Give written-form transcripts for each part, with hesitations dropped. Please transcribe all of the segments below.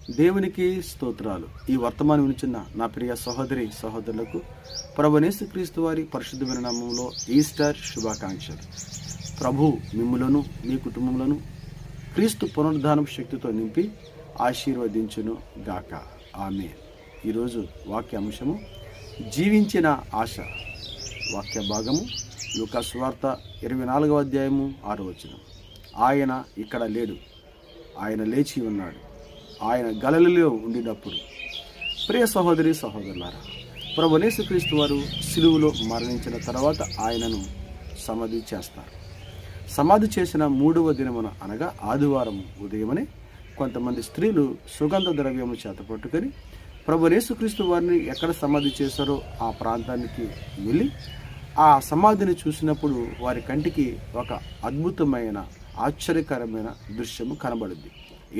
దేవునికి స్తోత్రాలు. ఈ వర్తమానం వినిచున్న నా ప్రియ సహోదరి సహోదరులకు ప్రభువైన క్రీస్తు వారి పరిశుద్ధమైన నామములో ఈస్టర్ శుభాకాంక్షలు. ప్రభు మిమ్ములను మీ కుటుంబములను క్రీస్తు పునరుద్ధానం శక్తితో నింపి ఆశీర్వదించును గాక. ఆమేన్. ఈరోజు వాక్య అంశము జీవించిన ఆశ. వాక్య భాగము లూకా సువార్త 24వ అధ్యాయము 6వ వచనం. ఆయన ఇక్కడ లేడు, ఆయన లేచి ఉన్నాడు, ఆయన గలిలయలో ఉండినప్పుడు. ప్రియ సహోదరి సహోదరులారా, ప్రభువైన యేసుక్రీస్తు వారు సిలువలో మరణించిన తర్వాత ఆయనను సమాధి చేస్తారు. సమాధి చేసిన 3వ దినమున అనగా ఆదివారం ఉదయమనే కొంతమంది స్త్రీలు సుగంధ ద్రవ్యము చేత పట్టుకొని ప్రభువైన యేసుక్రీస్తు వారిని ఎక్కడ సమాధి చేశారో ఆ ప్రాంతానికి వెళ్ళి ఆ సమాధిని చూసినప్పుడు వారి కంటికి ఒక అద్భుతమైన ఆశ్చర్యకరమైన దృశ్యము కనబడింది.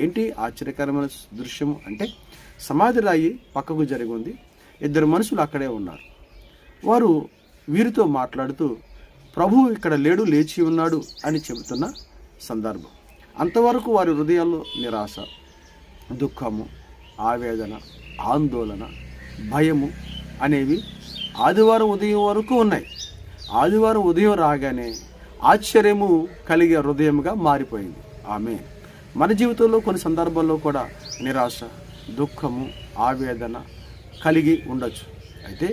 ఏంటి ఆశ్చర్యకరమైన దృశ్యము అంటే, సమాధి రాయి పక్కకు జరిగి ఉంది, 2 మనుషులు అక్కడే ఉన్నారు. వారు వీరితో మాట్లాడుతూ ప్రభువు ఇక్కడ లేడు, లేచి ఉన్నాడు అని చెబుతున్న సందర్భం. అంతవరకు వారి హృదయాల్లో నిరాశ, దుఃఖము, ఆవేదన, ఆందోళన, భయము అనేవి ఆదివారం ఉదయం వరకు ఉన్నాయి. ఆదివారం ఉదయం రాగానే ఆశ్చర్యము కలిగే హృదయముగా మారిపోయింది. ఆమేన్. మన జీవితంలో కొన్ని సందర్భాల్లో కూడా నిరాశ, దుఃఖము, ఆవేదన కలిగి ఉండొచ్చు. అయితే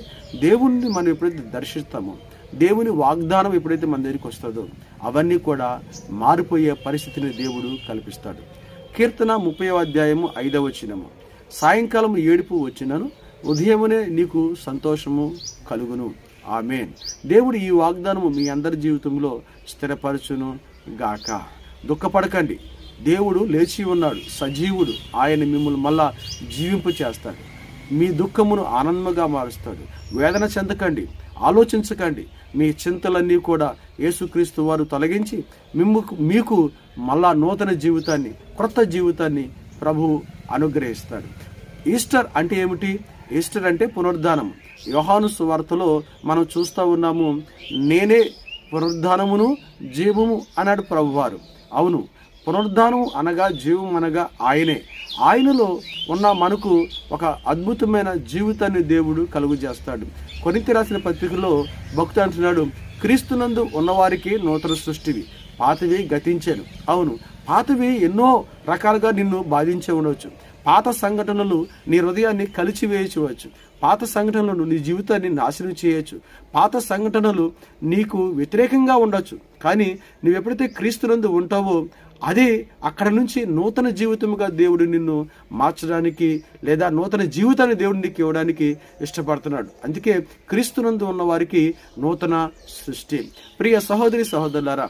దేవుణ్ణి మనం ఎప్పుడైతే దర్శిస్తామో, దేవుని వాగ్దానం ఎప్పుడైతే మన దగ్గరికి వస్తుందో అవన్నీ కూడా మారిపోయే పరిస్థితిని దేవుడు కల్పిస్తాడు. కీర్తన 30వ అధ్యాయము 5వ వచనము. సాయంకాలం ఏడుపు వచ్చినను ఉదయమునే నీకు సంతోషము కలుగును. ఆమేన్. దేవుడు ఈ వాగ్దానము మీ అందరి జీవితంలో స్థిరపరచును గాక. దుఃఖపడకండి, దేవుడు లేచి ఉన్నాడు, సజీవుడు. ఆయన మిమ్మల్ని మళ్ళా జీవింపు చేస్తాడు, మీ దుఃఖమును ఆనందంగా మారుస్తాడు. వేదన చెందకండి, ఆలోచించకండి. మీ చింతలన్నీ కూడా యేసుక్రీస్తు వారు తొలగించి మీకు మళ్ళా నూతన జీవితాన్ని, క్రొత్త జీవితాన్ని ప్రభువు అనుగ్రహిస్తాడు. ఈస్టర్ అంటే ఏమిటి? ఈస్టర్ అంటే పునరుద్ధానం. యోహాను సువార్తలో మనం చూస్తూ ఉన్నాము, నేనే పునరుద్ధానమును జీవము అన్నాడు ప్రభువారు. అవును, పునరుద్ధానం అనగా జీవం అనగా ఆయనే. ఆయనలో ఉన్న మనకు ఒక అద్భుతమైన జీవితాన్ని దేవుడు కలుగు చేస్తాడు. కొరింథీ రాసిన పత్రికలో భక్తుడు అంటున్నాడు, క్రీస్తునందు ఉన్నవారికి నూతన సృష్టివి, పాతవి గతించాను. అవును, పాతవి ఎన్నో రకాలుగా నిన్ను బాధించే ఉండవచ్చు. పాత సంఘటనలు నీ హృదయాన్ని కలిచివేయవచ్చు. పాత సంఘటనలు నీ జీవితాన్ని నాశనం చేయవచ్చు. పాత సంఘటనలు నీకు వ్యతిరేకంగా ఉండొచ్చు. కానీ నువ్వు ఎప్పుడైతే క్రీస్తునందు ఉంటావో అదే అక్కడ నుంచి నూతన జీవితముగా దేవుడు నిన్ను మార్చడానికి, లేదా నూతన జీవితాన్ని దేవుడు నీకు ఇవ్వడానికి ఇష్టపడుతున్నాడు. అందుకే క్రీస్తునందు ఉన్న వారికి నూతన సృష్టి. ప్రియ సహోదరి సహోదరులారా,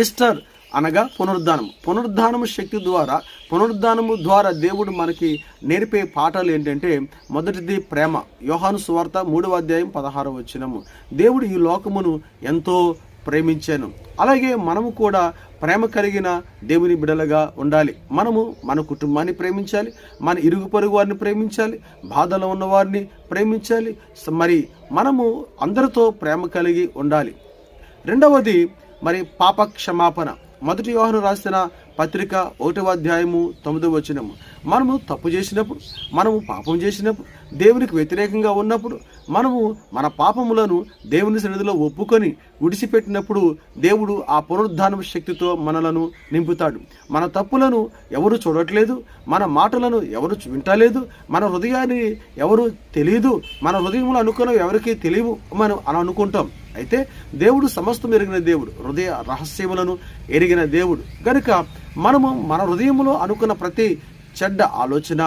ఈస్టర్ అనగా పునరుద్ధానము శక్తి ద్వారా, పునరుద్ధానము ద్వారా దేవుడు మనకి నేర్పే పాఠాలు ఏంటంటే, మొదటిది ప్రేమ. యోహాను సువార్త 3వ అధ్యాయం 16వ వచనము. దేవుడు ఈ లోకమును ఎంతో ప్రేమించాను. అలాగే మనము కూడా ప్రేమ కలిగిన దేవుని బిడ్డలుగా ఉండాలి. మనము మన కుటుంబాన్ని ప్రేమించాలి, మన ఇరుగు పొరుగు వారిని ప్రేమించాలి, బాధలో ఉన్న వారిని ప్రేమించాలి. మరి మనము అందరితో ప్రేమ కలిగి ఉండాలి. రెండవది మరి పాప క్షమాపణ. మొదటి యోహాను రాసిన పత్రిక 1వ అధ్యాయము 9వ వచనము. మనము తప్పు చేసినప్పుడు, మనము పాపం చేసినప్పుడు, దేవునికి వ్యతిరేకంగా ఉన్నప్పుడు, మనము మన పాపములను దేవుని సన్నిధిలో ఒప్పుకొని విడిచిపెట్టినప్పుడు దేవుడు ఆ పునరుద్ధాన శక్తితో మనలను నింపుతాడు. మన తప్పులను ఎవరు చూడట్లేదు, మన మాటలను ఎవరు వింటలేదు, మన హృదయాన్ని ఎవరు తెలియదు, మన హృదయంలో అనుకున్నవి ఎవరికి తెలియవు మనం అని అనుకుంటాం. అయితే దేవుడు సమస్తం ఎరిగిన దేవుడు, హృదయ రహస్యములను ఎరిగిన దేవుడు కనుక మనము మన హృదయంలో అనుకున్న ప్రతి చెడ్డ ఆలోచన,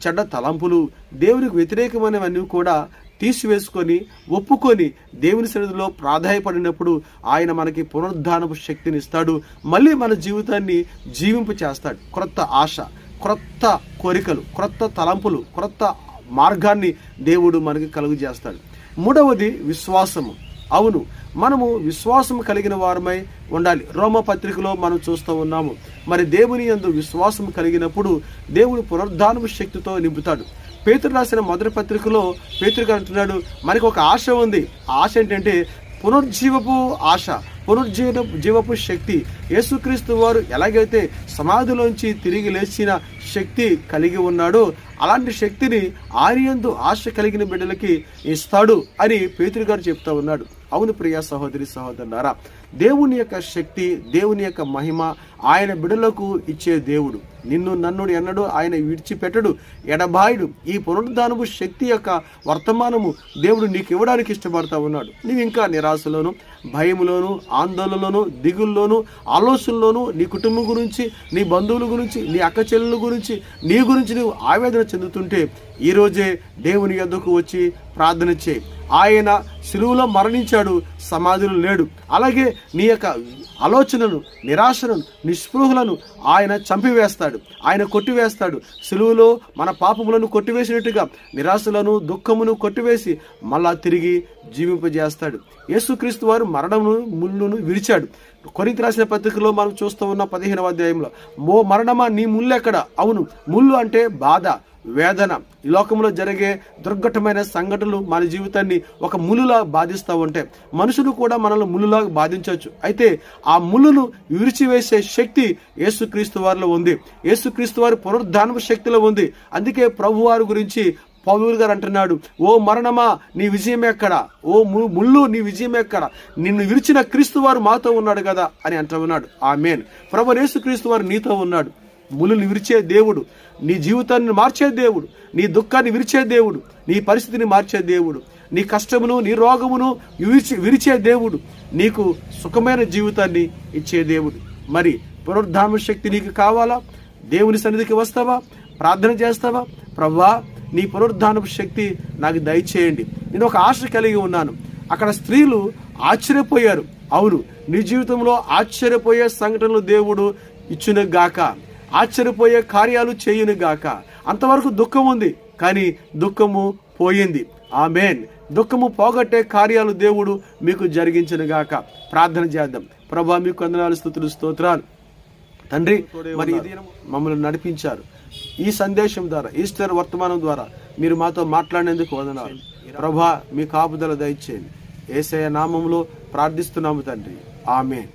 చెడ్డ తలంపులు, దేవునికి వ్యతిరేకమైనవన్నీ కూడా తీసివేసుకొని ఒప్పుకొని దేవుని సన్నిధిలో ప్రాధాయపడినప్పుడు ఆయన మనకి పునరుద్ధానపు శక్తిని ఇస్తాడు. మళ్ళీ మన జీవితాన్ని జీవింపు చేస్తాడు. క్రొత్త ఆశ, క్రొత్త కోరికలు, క్రొత్త తలంపులు, క్రొత్త మార్గాన్ని దేవుడు మనకి కలుగు చేస్తాడు. మూడవది విశ్వాసము. అవును, మనము విశ్వాసం కలిగిన వారమై ఉండాలి. రోమా పత్రికలో మనం చూస్తూ ఉన్నాము, మరి దేవుని యందు విశ్వాసం కలిగినప్పుడు దేవుడు పునరుద్ధానపు శక్తితో నింపుతాడు. పేతురు రాసిన మొదటి పత్రికలో పేతురు అంటున్నాడు, మనకు ఒక ఆశ ఉంది. ఆ ఆశ ఏంటంటే పునర్జీవపు ఆశ, పునర్జీవపు శక్తి. యేసుక్రీస్తు వారు ఎలాగైతే సమాధిలోంచి తిరిగి లేచిన శక్తి కలిగి ఉన్నాడో అలాంటి శక్తిని ఆయన యందు ఆశ కలిగిన బిడ్డలకి ఇస్తాడు అని పేతురు గారు చెప్తా ఉన్నాడు. అవును ప్రియ సహోదరి సహోదరులారా, దేవుని యొక్క శక్తి, దేవుని యొక్క మహిమ ఆయన బిడ్డలకు ఇచ్చే దేవుడు. నిన్ను నన్ను ఎన్నడూ ఆయన విడిచిపెట్టడు, ఎడబాయుడు. ఈ పునరుద్ధానము శక్తి యొక్క వర్తమానము దేవుడు నీకు ఇవ్వడానికి ఇష్టపడతా ఉన్నాడు. నీవు ఇంకా నిరాశలోను, భయములోను, ఆందోళనలోను, దిగుల్లోను, ఆలోచనలోను, నీ కుటుంబం గురించి, నీ బంధువుల గురించి, నీ అక్క చెల్లెల గురించి, నీ గురించి నువ్వు ఆవేదన చెందుతుంటే ఈరోజే దేవుని యొద్దకు వచ్చి ప్రార్థన చేయి. ఆయన సిలువలో మరణించాడు, సమాధిలో లేడు. అలాగే నీ యొక్క ఆలోచనను, నిరాశలను, నిస్పృహలను ఆయన చంపివేస్తాడు, ఆయన కొట్టివేస్తాడు. సిలువలో మన పాపములను కొట్టివేసినట్టుగా నిరాశలను, దుఃఖమును కొట్టివేసి మళ్ళా తిరిగి జీవింపజేస్తాడు. యేసుక్రీస్తు వారు మరణమును, ముళ్ళును విరిచాడు. కొరింథీ రాసిన పత్రికలో మనం చూస్తూ ఉన్న 15వ అధ్యాయంలో, మరణమా నీ ముళ్ళు ఎక్కడ? అవును, ముళ్ళు అంటే బాధ, వేదన. ఈ లోకంలో జరిగే దుర్ఘటమైన సంఘటనలు మన జీవితాన్ని ఒక ముళ్ళులా బాధిస్తూ ఉంటే మనుషులు కూడా మనల్ని ముళ్ళులాగా బాధించవచ్చు. అయితే ఆ ముళ్ళును విరిచివేసే శక్తి యేసుక్రీస్తు వారిలో ఉంది. యేసుక్రీస్తు వారి పునరుద్ధానపు శక్తిలో ఉంది. అందుకే ప్రభువారి గురించి పౌలు గారు అంటున్నాడు, ఓ మరణమా నీ విజయం ఎక్కడ? ఓ ముళ్ళు నీ విజయం ఎక్కడ? నిన్ను విరిచిన క్రీస్తు వారు మాతో ఉన్నాడు కదా అని అంటూ ఉన్నాడు. ఆమేన్. ప్రభువు యేసుక్రీస్తు వారు నీతో ఉన్నాడు. ముళ్ళుని విరిచే దేవుడు, నీ జీవితాన్ని మార్చే దేవుడు, నీ దుఃఖాన్ని విరిచే దేవుడు, నీ పరిస్థితిని మార్చే దేవుడు, నీ కష్టమును, నీ రోగమును విరిచే దేవుడు, నీకు సుఖమైన జీవితాన్ని ఇచ్చే దేవుడు. మరి పునరుద్ధాన శక్తి నీకు కావాలా? దేవుని సన్నిధికి వస్తావా? ప్రార్థన చేస్తావా? ప్రభువా, నీ పునరుద్ధానపు శక్తి నాకు దయచేయండి. నేను ఒక ఆశ కలిగి ఉన్నాను. అక్కడ స్త్రీలు ఆశ్చర్యపోయారు. అవును, నీ జీవితంలో ఆశ్చర్యపోయే సంఘటనలు దేవుడు ఇచ్చును గాక, ఆశ్చర్యపోయే కార్యాలు చేయును గాక. అంతవరకు దుఃఖం ఉంది, కానీ దుఃఖము పోయింది. ఆమేన్. దుఃఖము పోగొట్టే కార్యాలు దేవుడు మీకు జరిగించును గాక. ప్రార్థన చేద్దాం. ప్రభువా, మీకు వందనాలు, స్తుతులు, స్తోత్రాలు తండ్రి. మరి ఈ దినం మమ్మల్ని నడిపించారు. ఈ సందేశం ద్వారా, ఈస్టర్ వర్తమానం ద్వారా మీరు మాతో మాట్లాడినందుకు వందనాలు. ప్రభువా, మీ కాపుదల దయచేయండి. యేసయ్య నామములో ప్రార్థిస్తున్నాము తండ్రి. ఆమేన్.